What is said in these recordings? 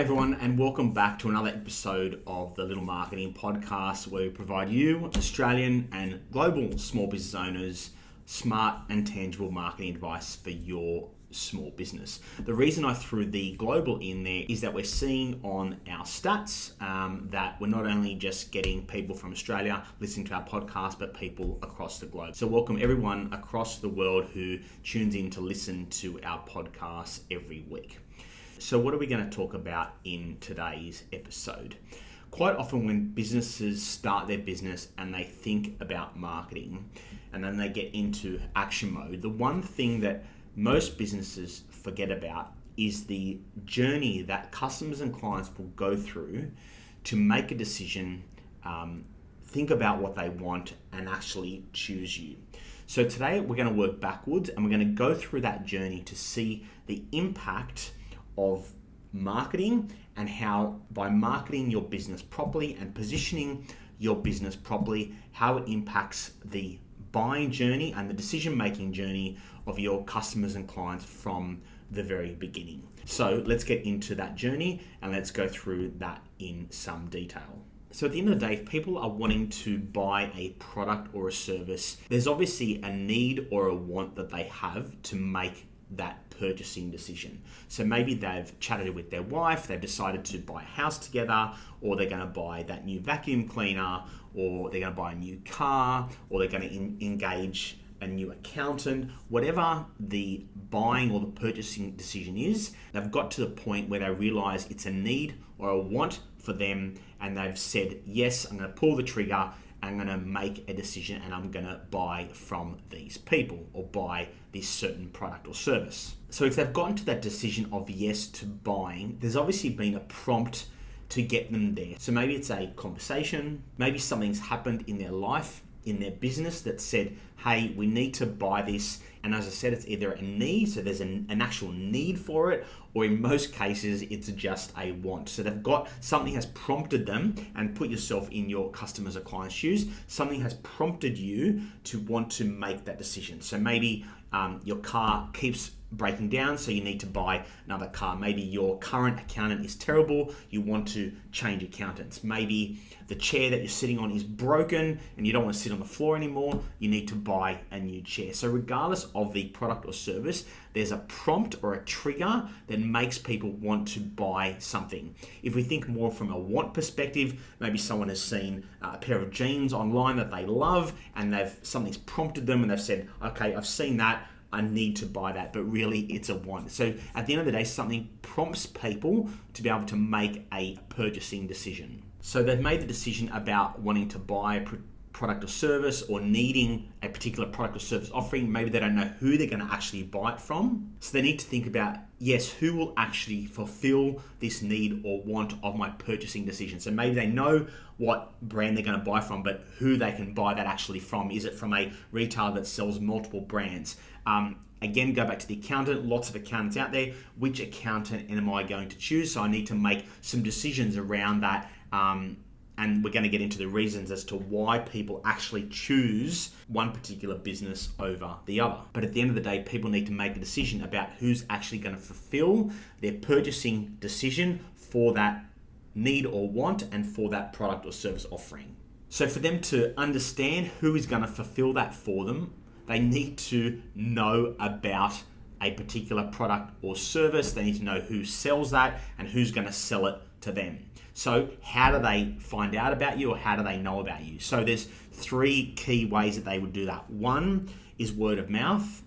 Hi everyone, and welcome back to another episode of the Little Marketing Podcast, where we provide you, Australian and global small business owners, smart and tangible marketing advice for your small business. The reason I threw the global in there is that we're seeing on our stats that we're not only just getting people from Australia listening to our podcast, but people across the globe. So welcome everyone across the world who tunes in to listen to our podcast every week. So what are we going to talk about in today's episode? Quite often when businesses start their business and they think about marketing and then they get into action mode, the one thing that most businesses forget about is the journey that customers and clients will go through to make a decision, think about what they want, and actually choose you. So today we're going to work backwards and we're going to go through that journey to see the impact of marketing and how, by marketing your business properly and positioning your business properly, how it impacts the buying journey and the decision-making journey of your customers and clients from the very beginning. So let's get into that journey and let's go through that in some detail. So at the end of the day, if people are wanting to buy a product or a service, there's obviously a need or a want that they have to make that purchasing decision. So maybe they've chatted with their wife, they've decided to buy a house together, or they're going to buy that new vacuum cleaner, or they're going to buy a new car, or they're going to engage a new accountant. Whatever the buying or the purchasing decision is, they've got to the point where they realize it's a need or a want for them, and they've said, yes, I'm going to pull the trigger, I'm going to make a decision, and I'm going to buy from these people or buy this certain product or service. So if they've gotten to that decision of yes to buying, there's obviously been a prompt to get them there. So maybe it's a conversation, maybe something's happened in their life, in their business, that said, hey, we need to buy this. And as I said, it's either a need, so there's an actual need for it, or in most cases, it's just a want. So they've got, something has prompted them, and put yourself in your customers or clients' shoes, something has prompted you to want to make that decision. So maybe your car keeps breaking down, so you need to buy another car. Maybe your current accountant is terrible, you want to change accountants. Maybe the chair that you're sitting on is broken and you don't want to sit on the floor anymore, you need to buy a new chair. So regardless of the product or service, there's a prompt or a trigger that makes people want to buy something. If we think more from a want perspective, maybe someone has seen a pair of jeans online that they love, and something's prompted them and they've said, okay, I've seen that, I need to buy that, but really it's a want. So at the end of the day, something prompts people to be able to make a purchasing decision. So they've made the decision about wanting to buy a product or service, or needing a particular product or service offering. Maybe they don't know who they're going to actually buy it from. So they need to think about, yes, who will actually fulfill this need or want of my purchasing decision. So maybe they know what brand they're going to buy from, but who they can buy that actually from. Is it from a retailer that sells multiple brands? Again, go back to the accountant. Lots of accountants out there. Which accountant am I going to choose? So I need to make some decisions around that. And we're going to get into the reasons as to why people actually choose one particular business over the other. But at the end of the day, people need to make a decision about who's actually going to fulfill their purchasing decision for that need or want and for that product or service offering. So for them to understand who is going to fulfill that for them, they need to know about a particular product or service. They need to know who sells that and who's going to sell it to them. So how do they find out about you, or how do they know about you? So there's three key ways that they would do that. One is word of mouth.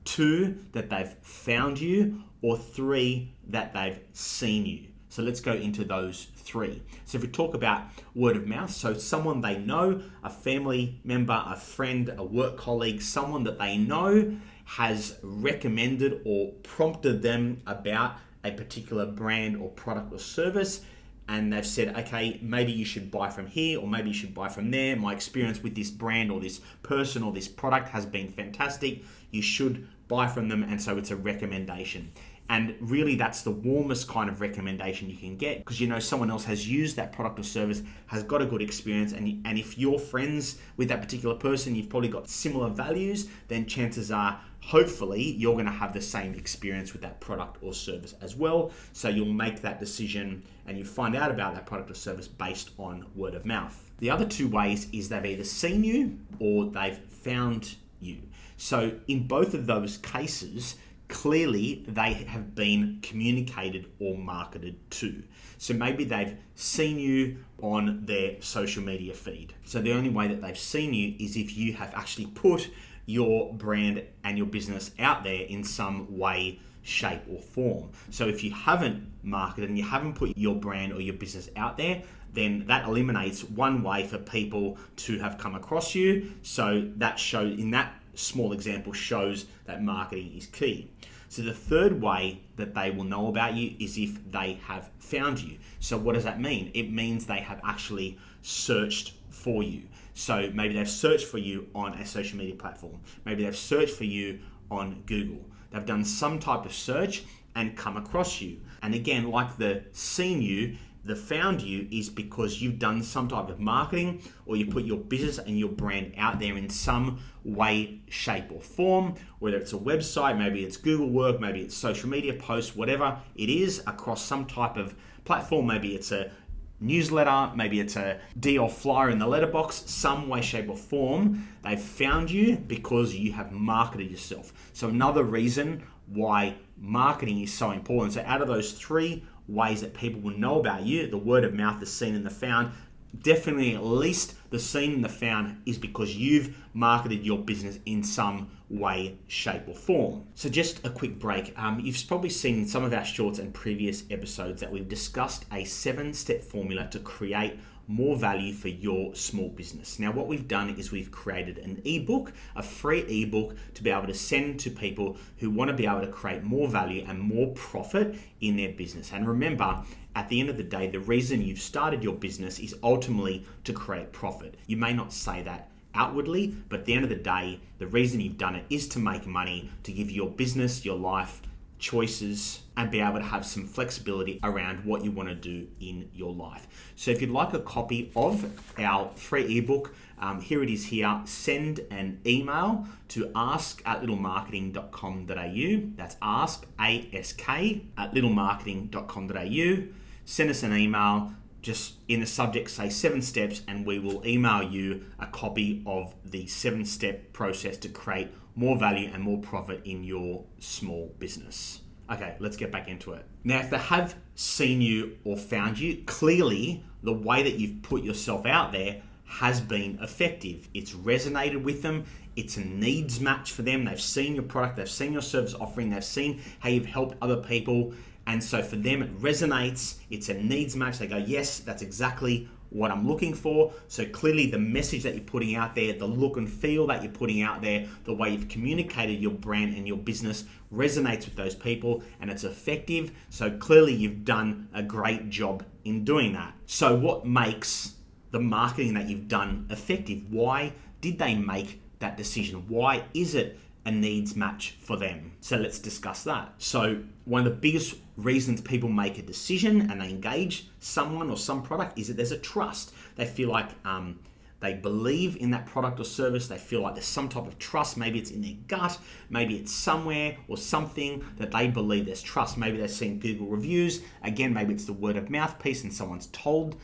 Two, that they've found you. Or three, that they've seen you. So let's go into those three. So if we talk about word of mouth, so someone they know, a family member, a friend, a work colleague, someone that they know has recommended or prompted them about a particular brand or product or service, and they've said, okay, maybe you should buy from here, or maybe you should buy from there. My experience with this brand or this person or this product has been fantastic. You should buy from them, and so it's a recommendation. And really that's the warmest kind of recommendation you can get, because you know someone else has used that product or service, has got a good experience, and if you're friends with that particular person, you've probably got similar values, then chances are hopefully you're going to have the same experience with that product or service as well. So you'll make that decision and you find out about that product or service based on word of mouth. The other two ways is they've either seen you or they've found you. So in both of those cases, clearly they have been communicated or marketed to. So maybe they've seen you on their social media feed. So the only way that they've seen you is if you have actually put your brand and your business out there in some way, shape or form. So if you haven't marketed and you haven't put your brand or your business out there, then that eliminates one way for people to have come across you. So that shows, in that small example, shows that marketing is key. So the third way that they will know about you is if they have found you. So what does that mean? It means they have actually searched for you. So maybe they've searched for you on a social media platform. Maybe they've searched for you on Google. They've done some type of search and come across you. And again, like the seen you, the found you is because you've done some type of marketing or you put your business and your brand out there in some way, shape or form, whether it's a website, maybe it's Google work, maybe it's social media posts, whatever it is across some type of platform. Maybe it's a newsletter, maybe it's a DL flyer in the letterbox, some way, shape or form. They've found you because you have marketed yourself. So another reason why marketing is so important. So out of those three ways that people will know about you, the word of mouth, the seen and the found, definitely at least the seen and the found is because you've marketed your business in some way, shape or form. So just a quick break. You've probably seen in some of our shorts and previous episodes that we've discussed a 7-step formula to create more value for your small business. Now, what we've done is we've created an ebook, a free ebook to be able to send to people who want to be able to create more value and more profit in their business. And remember, at the end of the day, the reason you've started your business is ultimately to create profit. You may not say that outwardly, but at the end of the day, the reason you've done it is to make money, to give your business, your life, choices, and be able to have some flexibility around what you want to do in your life. So if you'd like a copy of our free ebook, here it is here. Send an email to ask@littlemarketing.com.au. That's ask, A-S-K, @littlemarketing.com.au. Send us an email. Just in the subject, say 7 steps, and we will email you a copy of the 7-step process to create more value and more profit in your small business. Okay, let's get back into it. Now, if they have seen you or found you, clearly the way that you've put yourself out there has been effective. It's resonated with them. It's a needs match for them. They've seen your product, they've seen your service offering, they've seen how you've helped other people. And so for them, it resonates. It's a needs match. They go, yes, that's exactly what I'm looking for. So clearly the message that you're putting out there, the look and feel that you're putting out there, the way you've communicated your brand and your business resonates with those people and it's effective. So clearly you've done a great job in doing that. So what makes the marketing that you've done effective? Why did they make that decision? Why is it a needs match for them? So let's discuss that. So one of the biggest reasons people make a decision and they engage someone or some product is that there's a trust. They feel like they believe in that product or service. They feel like there's some type of trust. Maybe it's in their gut. Maybe it's somewhere or something that they believe there's trust. Maybe they've seen Google reviews. Again, maybe it's the word of mouth piece and someone's told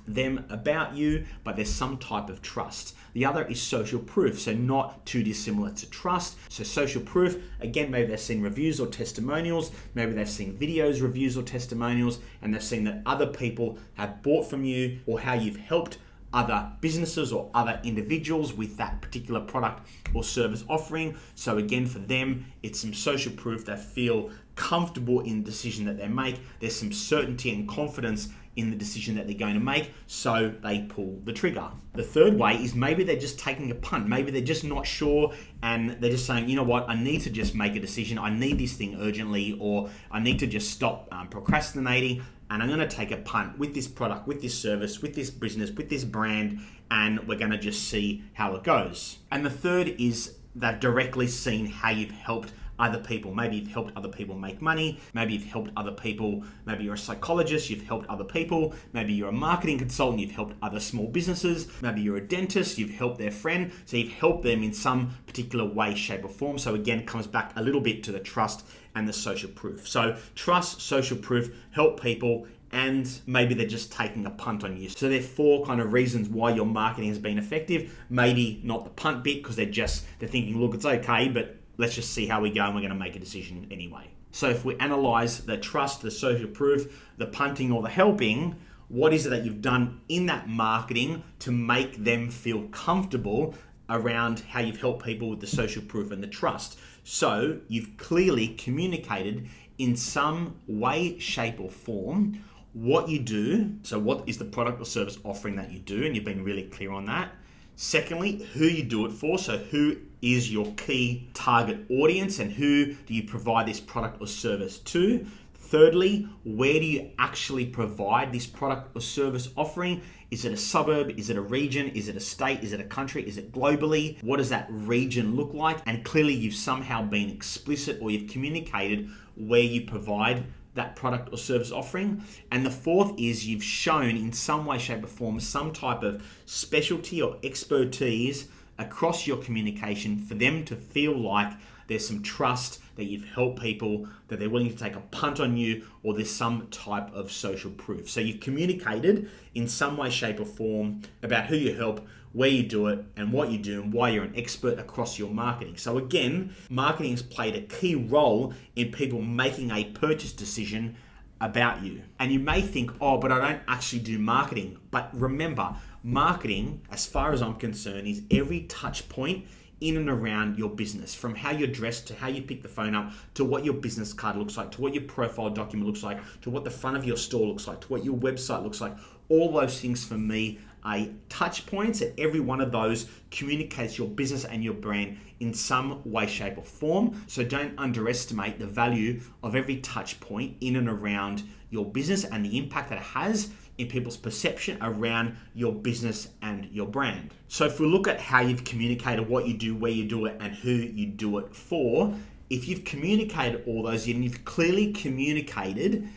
them about you, but there's some type of trust. The other is social proof, so not too dissimilar to trust. So social proof, again, maybe they've seen reviews or testimonials, maybe they've seen videos, reviews or testimonials, and they've seen that other people have bought from you or how you've helped other businesses or other individuals with that particular product or service offering. So again, for them, it's some social proof. They feel comfortable in the decision that they make. There's some certainty and confidence in the decision that they're going to make, so they pull the trigger. The third way is maybe they're just taking a punt. Maybe they're just not sure and they're just saying, you know what, I need to just make a decision. I need this thing urgently, or I need to just stop procrastinating, and I'm going to take a punt with this product, with this service, with this business, with this brand, and we're going to just see how it goes. And the third is they've directly seen how you've helped other people. Maybe you've helped other people make money. Maybe you've helped other people. Maybe you're a psychologist, you've helped other people. Maybe you're a marketing consultant, you've helped other small businesses. Maybe you're a dentist, you've helped their friend. So you've helped them in some particular way, shape, or form. So again, it comes back a little bit to the trust and the social proof. So trust, social proof, help people, and maybe they're just taking a punt on you. So there are 4 kind of reasons why your marketing has been effective. Maybe not the punt bit, because they're thinking, look, it's okay, but let's just see how we go and we're going to make a decision anyway. So if we analyze the trust, the social proof, the punting or the helping, what is it that you've done in that marketing to make them feel comfortable around how you've helped people with the social proof and the trust? So you've clearly communicated in some way, shape, or form what you do. So what is the product or service offering that you do? And you've been really clear on that. Secondly, who you do it for. So who is your key target audience and who do you provide this product or service to? Thirdly, where do you actually provide this product or service offering? Is it a suburb? Is it a region? Is it a state? Is it a country? Is it globally? What does that region look like? And clearly you've somehow been explicit, or you've communicated where you provide that product or service offering. And the fourth is you've shown in some way, shape, or form some type of specialty or expertise across your communication for them to feel like there's some trust, that you've helped people, that they're willing to take a punt on you, or there's some type of social proof. So you've communicated in some way, shape, or form about who you help, where you do it, and what you do, and why you're an expert across your marketing. So again, marketing has played a key role in people making a purchase decision about you. And you may think, oh, but I don't actually do marketing. But remember, marketing, as far as I'm concerned, is every touch point in and around your business, from how you're dressed to how you pick the phone up, to what your business card looks like, to what your profile document looks like, to what the front of your store looks like, to what your website looks like. All those things for me are touch points, and every one of those communicates your business and your brand in some way, shape, or form. So don't underestimate the value of every touch point in and around your business and the impact that it has in people's perception around your business and your brand. So if we look at how you've communicated what you do, where you do it, and who you do it for, if you've communicated all those, and you've clearly communicated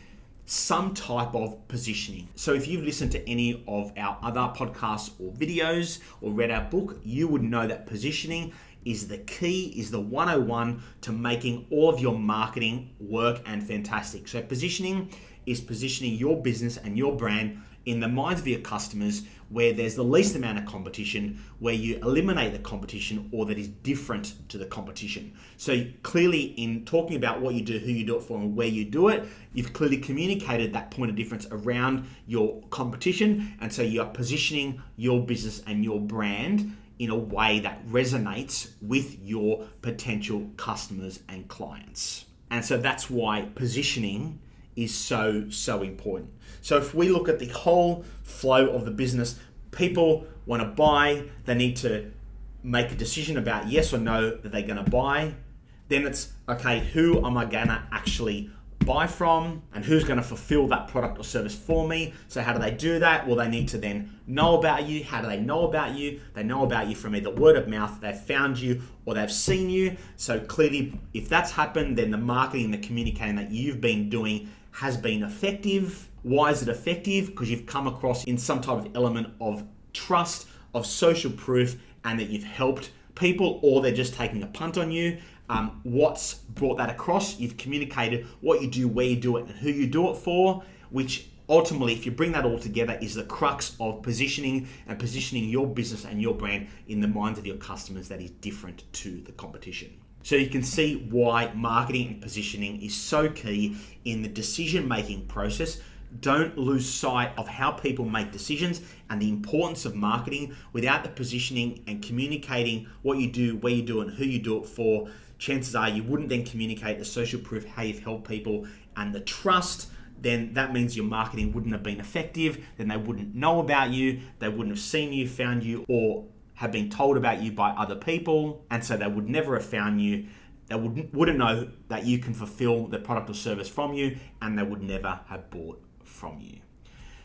some type of positioning. So if you've listened to any of our other podcasts or videos or read our book, you would know that positioning is the key, is the 101 to making all of your marketing work and fantastic. So positioning is positioning your business and your brand in the minds of your customers where there's the least amount of competition, where you eliminate the competition or that is different to the competition. So clearly in talking about what you do, who you do it for, and where you do it, you've clearly communicated that point of difference around your competition. And so you are positioning your business and your brand in a way that resonates with your potential customers and clients. And so that's why positioning is so important. So if we look at the whole flow of the business, people want to buy, they need to make a decision about yes or no that they're going to buy. Then it's, okay, who am I going to actually buy from, and who's going to fulfill that product or service for me? So how do they do that? Well, they need to then know about you. How do they know about you? They know about you from either word of mouth, they've found you, or they've seen you. So clearly, if that's happened, then the marketing, the communicating that you've been doing has been effective. Why is it effective? Because you've come across in some type of element of trust, of social proof, and that you've helped people, or they're just taking a punt on you. What's brought that across? You've communicated what you do, where you do it, and who you do it for, which ultimately, if you bring that all together, is the crux of positioning and positioning your business and your brand in the minds of your customers that is different to the competition. So you can see why marketing and positioning is so key in the decision-making process. Don't lose sight of how people make decisions and the importance of marketing. Without the positioning and communicating what you do, where you do it, and who you do it for, chances are you wouldn't then communicate the social proof, how you've helped people, and the trust. Then that means your marketing wouldn't have been effective. Then they wouldn't know about you. They wouldn't have seen you, found you, or have been told about you by other people. And so they would never have found you. They wouldn't know that you can fulfill the product or service from you, and they would never have bought from you.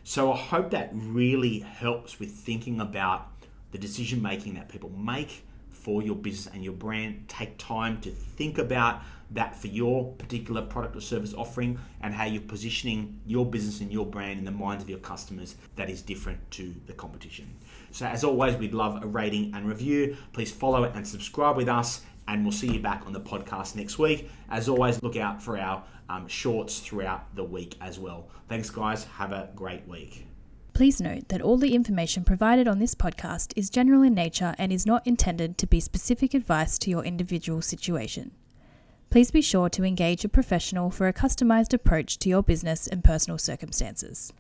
So I hope that really helps with thinking about the decision making that people make for your business and your brand. Take time to think about that for your particular product or service offering and how you're positioning your business and your brand in the minds of your customers that is different to the competition. So as always, we'd love a rating and review. Please follow it and subscribe with us, and we'll see you back on the podcast next week. As always, look out for our shorts throughout the week as well. Thanks, guys. Have a great week. Please note that all the information provided on this podcast is general in nature and is not intended to be specific advice to your individual situation. Please be sure to engage a professional for a customized approach to your business and personal circumstances.